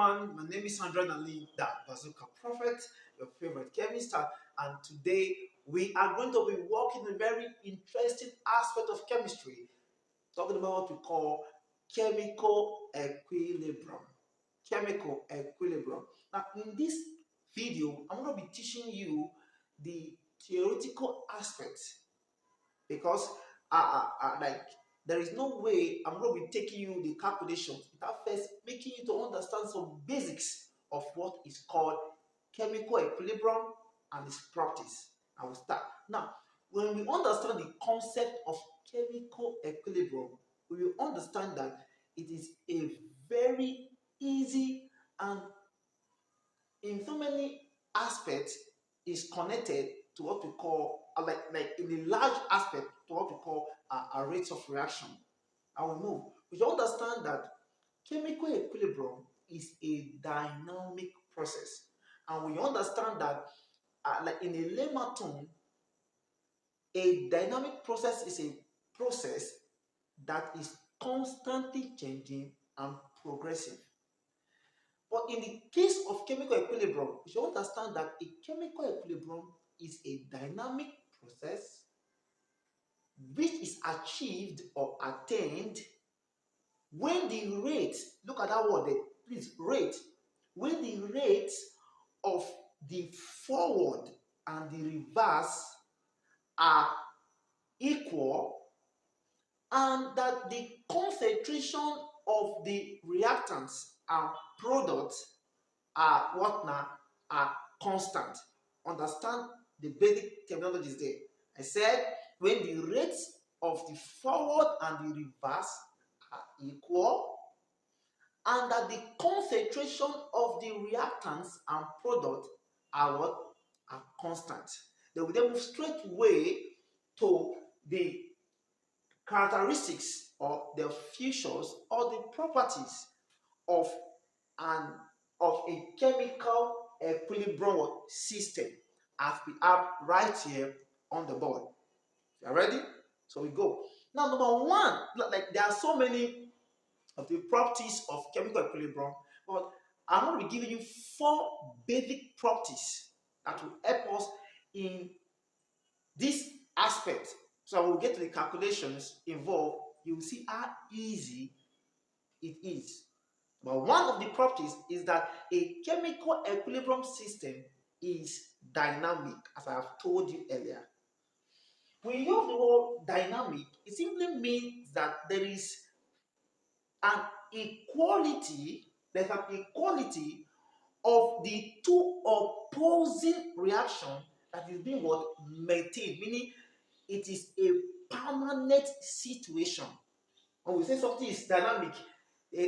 My name is Sandra Nali, the BAZUKA Prophet, your favorite chemist, and today we are going to be walking a very interesting aspect of chemistry, talking about what we call chemical equilibrium. Chemical equilibrium. Now, in this video, I'm going to be teaching you the theoretical aspects because like there is no way I'm going to be taking you the calculations without first making you to understand some basics of what is called chemical equilibrium and its properties. I will start now. When we understand the concept of chemical equilibrium, we will understand that it is a very easy and in so many aspects is connected to what we call like in a large aspect to what we call a rate of reaction. I will move. We should understand that chemical equilibrium is a dynamic process, and we understand that like in a layman term, a dynamic process is a process that is constantly changing and progressive. But in the case of chemical equilibrium, you should understand that a chemical equilibrium is a dynamic process which is achieved or attained when the rate, look at that word there, please, rate, when the rate of the forward and the reverse are equal, and that the concentration of the reactants and products are what now? Are constant. Understand the basic terminologies there. I said when the rates of the forward and the reverse are equal, and that the concentration of the reactants and product are what? Are constant. Then we then move straight away to the characteristics or the features or the properties of an of a chemical equilibrium system as we have right here on the board. You are ready? So we go. Now, number one, like there are so many of the properties of chemical equilibrium, but I'm going to be giving you four basic properties that will help us in this aspect. So when we get to the calculations involved, you will see how easy it is. But one of the properties is that a chemical equilibrium system is dynamic, as I have told you earlier. When you use the word dynamic, it simply means that there is an equality, there's an equality of the two opposing reactions that is being what maintained, meaning it is a permanent situation. When we say something is dynamic,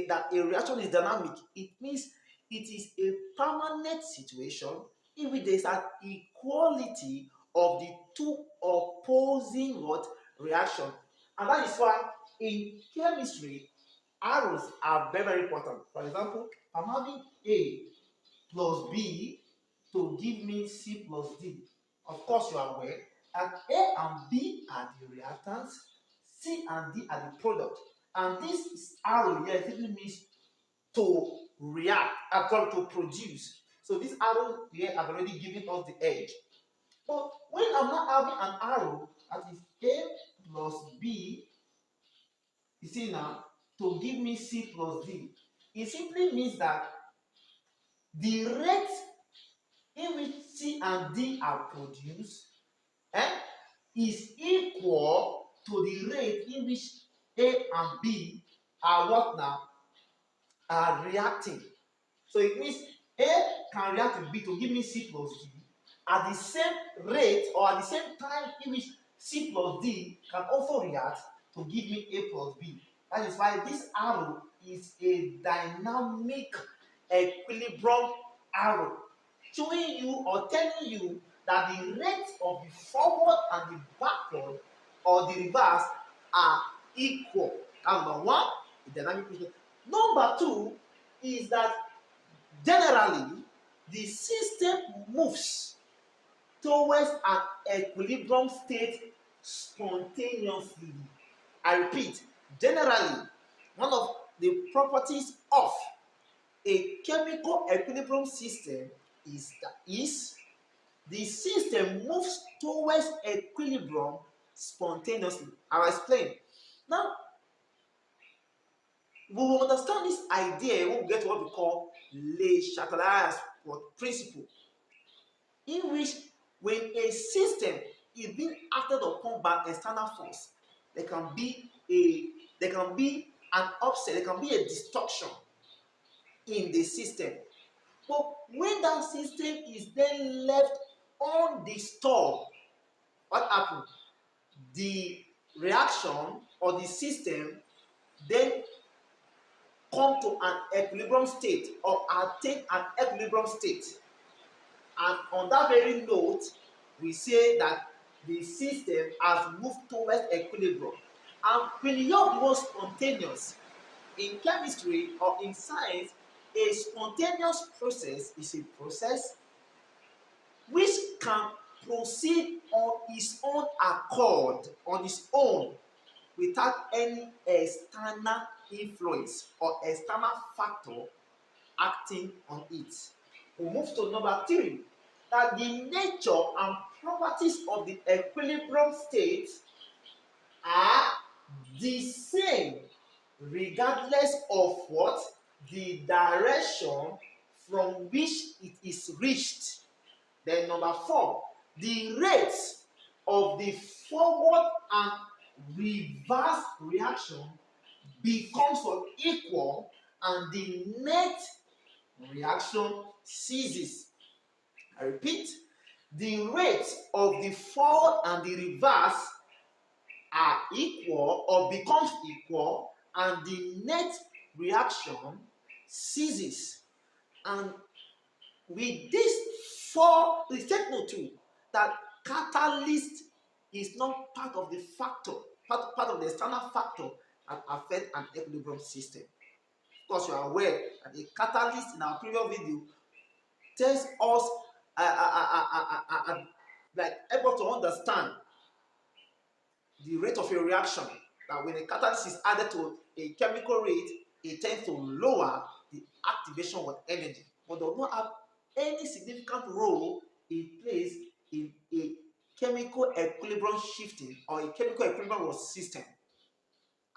that a reaction is dynamic, it means it is a permanent situation in which there is an equality of the two opposing what reaction. And that is why in chemistry, arrows are very, very important. For example, I'm having A plus B to give me C plus D. Of course, you are aware that A and B are the reactants, C and D are the product. And this arrow here simply means to react, to produce. So this arrow here have already given us the edge. But when I'm not having an arrow that is A plus B, you see now, to give me C plus D, it simply means that the rate in which C and D are produced is equal to the rate in which A and B are what now? Are reacting. So it means A can react with B to give me C plus D at the same rate or at the same time in which C plus D can also react to give me A plus B. That is why this arrow is a dynamic equilibrium arrow, showing you or telling you that the rate of the forward and the backward or the reverse are equal. That's number one, the dynamic process. Number two is that generally the system moves towards an equilibrium state spontaneously. I repeat, generally, one of the properties of A chemical equilibrium system is the system moves towards equilibrium spontaneously. I'll explain. Now, we will understand this idea when we get to what we call Le Chatelier's principle, in which when a system is being acted upon by external force, there can be an upset, there can be a distortion in the system. But when that system is then left undisturbed, what happens? The reaction or the system then come to an equilibrium state or attain an equilibrium state. And on that very note, we say that the system has moved towards equilibrium. And when you have the word spontaneous, in chemistry or in science, a spontaneous process is a process which can proceed on its own accord, on its own, without any external influence or external factor acting on it. We move to number 3, that the nature and properties of the equilibrium state are the same regardless of what the direction from which it is reached. Then number 4, the rates of the forward and reverse reaction becomes equal and the net reaction ceases. I repeat, the rates of the forward and the reverse are equal or becomes equal and the net reaction ceases. And with these 4, please take note too that catalyst is not part of the factor, part of the external factor that affect an equilibrium system. Of course, you are aware that the catalyst in our previous video tells us like help us to understand the rate of a reaction. That when a catalyst is added to a chemical rate, it tends to lower the activation of energy, but does not have any significant role it plays in a chemical equilibrium shifting or a chemical equilibrium system.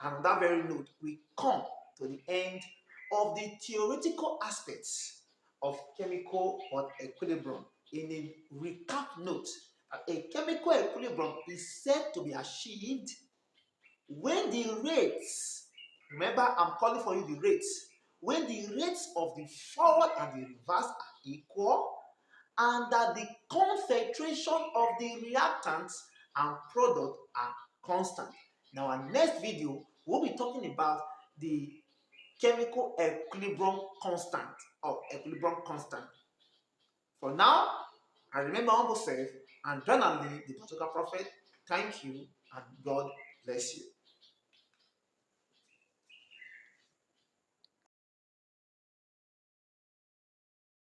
And on that very note, we come to the end of the theoretical aspects of chemical or equilibrium. In a recap note, a chemical equilibrium is said to be achieved when the rates, remember I'm calling for you the rates, when the rates of the forward and the reverse are equal and that the concentration of the reactants and product are constant. In our next video, we'll be talking about the chemical equilibrium constant or equilibrium constant. For now, I remain my humble self and journally the BAZUKA Prophet. Thank you and God bless you.